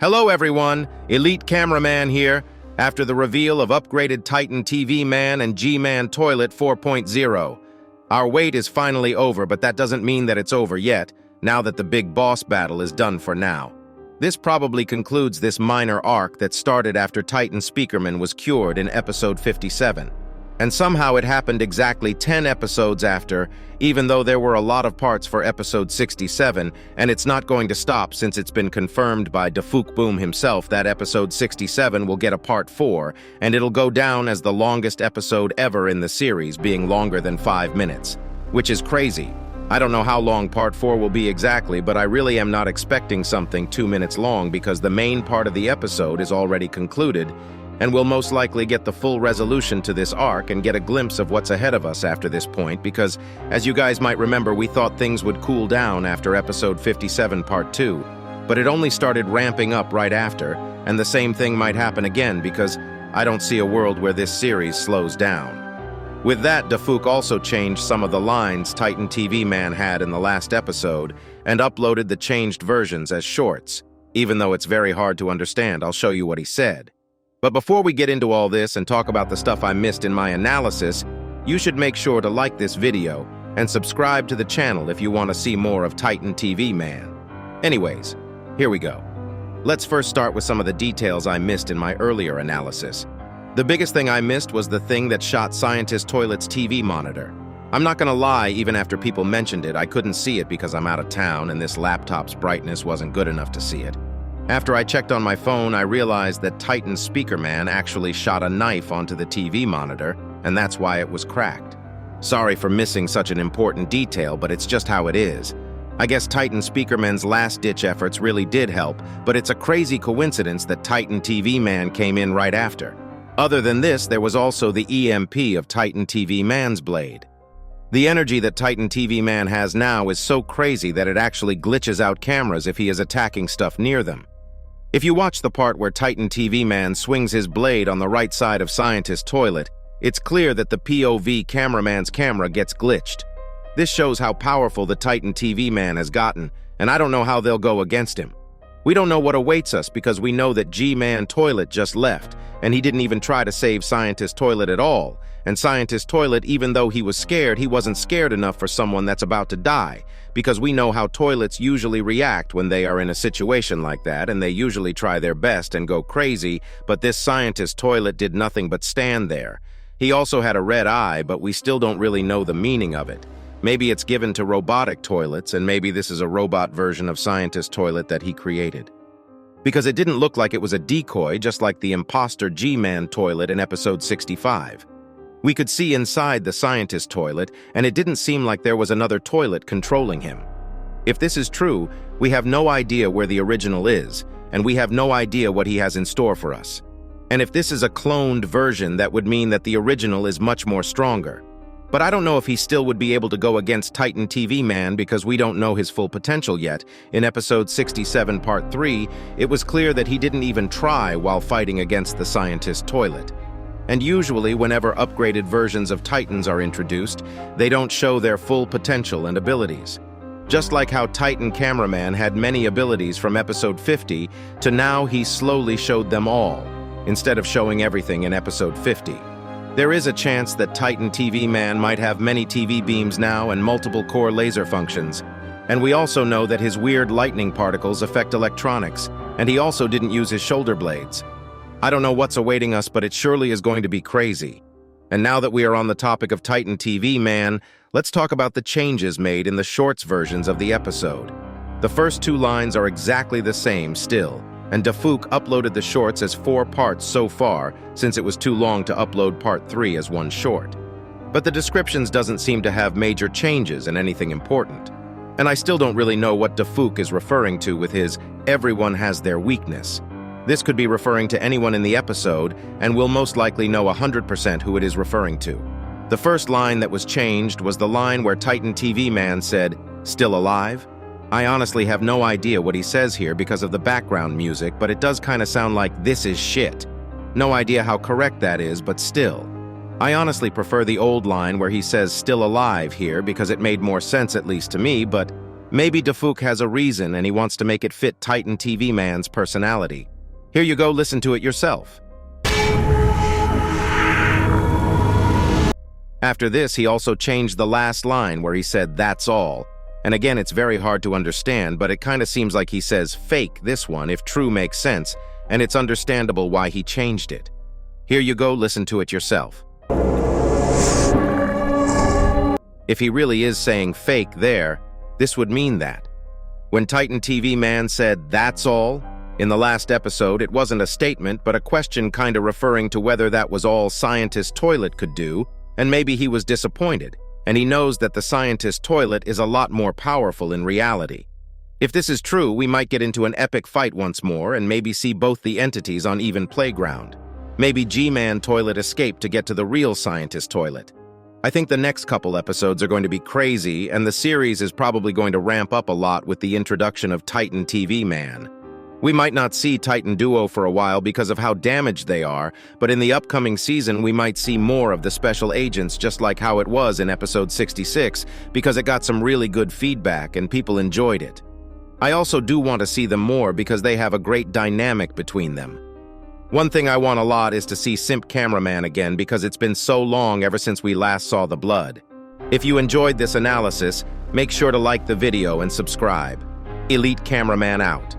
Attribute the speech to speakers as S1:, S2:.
S1: Hello everyone, Elite Cameraman here, after the reveal of upgraded Titan TV Man and G-Man Toilet 4.0. Our wait is finally over, but that doesn't mean that it's over yet, now that the big boss battle is done for now. This probably concludes this minor arc that started after Titan Speakerman was cured in episode 57. And somehow it happened exactly 10 episodes after, even though there were a lot of parts for episode 67, and it's not going to stop since it's been confirmed by Defuk Boom himself that episode 67 will get a part 4, and it'll go down as the longest episode ever in the series, being longer than 5 minutes. Which is crazy. I don't know how long part 4 will be exactly, but I really am not expecting something 2 minutes long because the main part of the episode is already concluded, and we'll most likely get the full resolution to this arc and get a glimpse of what's ahead of us after this point because, as you guys might remember, we thought things would cool down after episode 57 part 2, but it only started ramping up right after, and the same thing might happen again because I don't see a world where this series slows down. With that, Defuk also changed some of the lines Titan TV Man had in the last episode and uploaded the changed versions as shorts. Even though it's very hard to understand, I'll show you what he said. But before we get into all this and talk about the stuff I missed in my analysis, you should make sure to like this video and subscribe to the channel if you want to see more of Titan TV Man. Anyways, here we go. Let's first start with some of the details I missed in my earlier analysis. The biggest thing I missed was the thing that shot Scientist Toilet's TV monitor. I'm not gonna lie, even after people mentioned it, I couldn't see it because I'm out of town and this laptop's brightness wasn't good enough to see it. After I checked on my phone, I realized that Titan Speakerman actually shot a knife onto the TV monitor, and that's why it was cracked. Sorry for missing such an important detail, but it's just how it is. I guess Titan Speakerman's last-ditch efforts really did help, but it's a crazy coincidence that Titan TV Man came in right after. Other than this, there was also the EMP of Titan TV Man's blade. The energy that Titan TV Man has now is so crazy that it actually glitches out cameras if he is attacking stuff near them. If you watch the part where Titan TV Man swings his blade on the right side of Scientist Toilet, it's clear that the POV cameraman's camera gets glitched. This shows how powerful the Titan TV Man has gotten, and I don't know how they'll go against him. We don't know what awaits us because we know that G-Man Toilet just left, and he didn't even try to save Scientist Toilet at all. And Scientist Toilet, even though he was scared, he wasn't scared enough for someone that's about to die, because we know how toilets usually react when they are in a situation like that, and they usually try their best and go crazy, but this Scientist Toilet did nothing but stand there. He also had a red eye, but we still don't really know the meaning of it. Maybe it's given to robotic toilets, and maybe this is a robot version of Scientist Toilet that he created. Because it didn't look like it was a decoy, just like the imposter G-Man Toilet in episode 65. We could see inside the Scientist Toilet, and it didn't seem like there was another toilet controlling him. If this is true, we have no idea where the original is, and we have no idea what he has in store for us. And if this is a cloned version, that would mean that the original is much more stronger. But I don't know if he still would be able to go against Titan TV Man because we don't know his full potential yet. In episode 67 part 3, it was clear that he didn't even try while fighting against the Scientist Toilet. And usually, whenever upgraded versions of Titans are introduced, they don't show their full potential and abilities. Just like how Titan Cameraman had many abilities from episode 50 to now he slowly showed them all, instead of showing everything in episode 50. There is a chance that Titan TV Man might have many TV beams now and multiple core laser functions. And we also know that his weird lightning particles affect electronics, and he also didn't use his shoulder blades. I don't know what's awaiting us, but it surely is going to be crazy. And now that we are on the topic of Titan TV Man, let's talk about the changes made in the shorts versions of the episode. The first 2 lines are exactly the same still, and Defuk uploaded the shorts as 4 parts so far, since it was too long to upload part 3 as one short. But the descriptions doesn't seem to have major changes in anything important. And I still don't really know what Defuk is referring to with his "everyone has their weakness." This could be referring to anyone in the episode, and we'll most likely know 100% who it is referring to. The first line that was changed was the line where Titan TV Man said, "Still alive?" I honestly have no idea what he says here because of the background music, but it does kind of sound like "this is shit." No idea how correct that is, but still. I honestly prefer the old line where he says "still alive" here because it made more sense, at least to me, but Maybe Defuk has a reason and he wants to make it fit Titan TV Man's personality. Here you go, listen to it yourself. After this, he also changed the last line where he said, "That's all." And again, it's very hard to understand, but it kind of seems like he says fake this one if true makes sense, and it's understandable why he changed it. Here you go, listen to it yourself. If he really is saying fake there, this would mean that. When Titan TV Man said, "That's all," in the last episode, it wasn't a statement, but a question kind of referring to whether that was all Scientist Toilet could do, and maybe he was disappointed, and he knows that the Scientist Toilet is a lot more powerful in reality. If this is true, we might get into an epic fight once more and maybe see both the entities on even playground. Maybe G-Man Toilet escaped to get to the real Scientist Toilet. I think the next couple episodes are going to be crazy, and the series is probably going to ramp up a lot with the introduction of Titan TV Man. We might not see Titan Duo for a while because of how damaged they are, but in the upcoming season we might see more of the special agents just like how it was in episode 66 because it got some really good feedback and people enjoyed it. I also do want to see them more because they have a great dynamic between them. One thing I want a lot is to see Simp Cameraman again because it's been so long ever since we last saw the blood. If you enjoyed this analysis, make sure to like the video and subscribe. Elite Cameraman out.